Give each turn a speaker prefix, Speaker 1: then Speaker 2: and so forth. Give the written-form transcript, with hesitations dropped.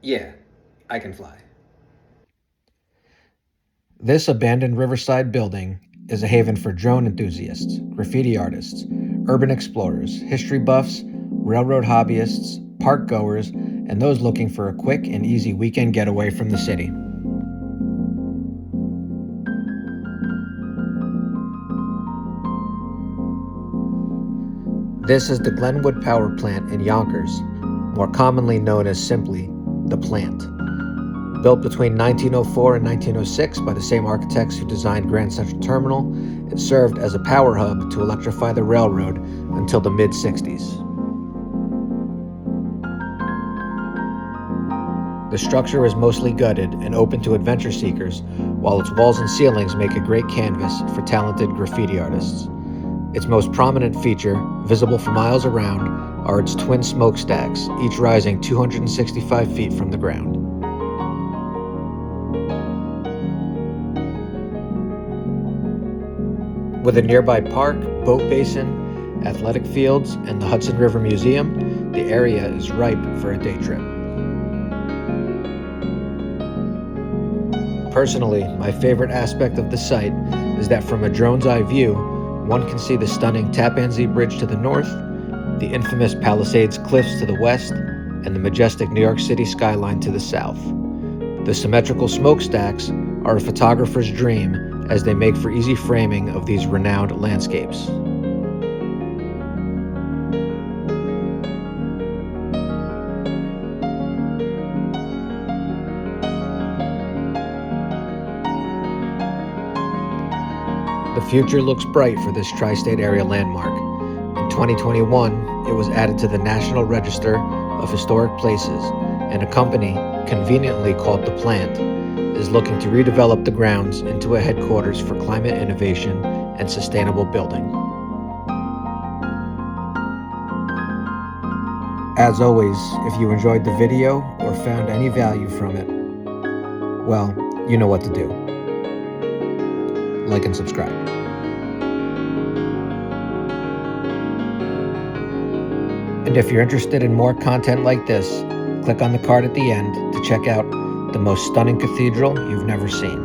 Speaker 1: Yeah, I can fly.
Speaker 2: This abandoned riverside building is a haven for drone enthusiasts, graffiti artists, urban explorers, history buffs, railroad hobbyists, park goers, and those looking for a quick and easy weekend getaway from the city. This is the Glenwood Power Plant in Yonkers, more commonly known as simply the plant. Built between 1904 and 1906 by the same architects who designed Grand Central Terminal, it served as a power hub to electrify the railroad until the mid-60s. The structure is mostly gutted and open to adventure seekers, while its walls and ceilings make a great canvas for talented graffiti artists. Its most prominent feature, visible for miles around, are its twin smokestacks, each rising 265 feet from the ground. With a nearby park, boat basin, athletic fields, and the Hudson River Museum, the area is ripe for a day trip. Personally, my favorite aspect of the site is that from a drone's eye view, one can see the stunning Tappan Zee Bridge to the north, the infamous Palisades Cliffs to the west, and the majestic New York City skyline to the south. The symmetrical smokestacks are a photographer's dream as they make for easy framing of these renowned landscapes. The future looks bright for this tri-state area landmark. In 2021, it was added to the National Register of Historic Places, and a company, conveniently called The Plant, is looking to redevelop the grounds into a headquarters for climate innovation and sustainable building. As always, if you enjoyed the video or found any value from it, well, you know what to do. Like and subscribe. And if you're interested in more content like this, click on the card at the end to check out the most stunning cathedral you've never seen.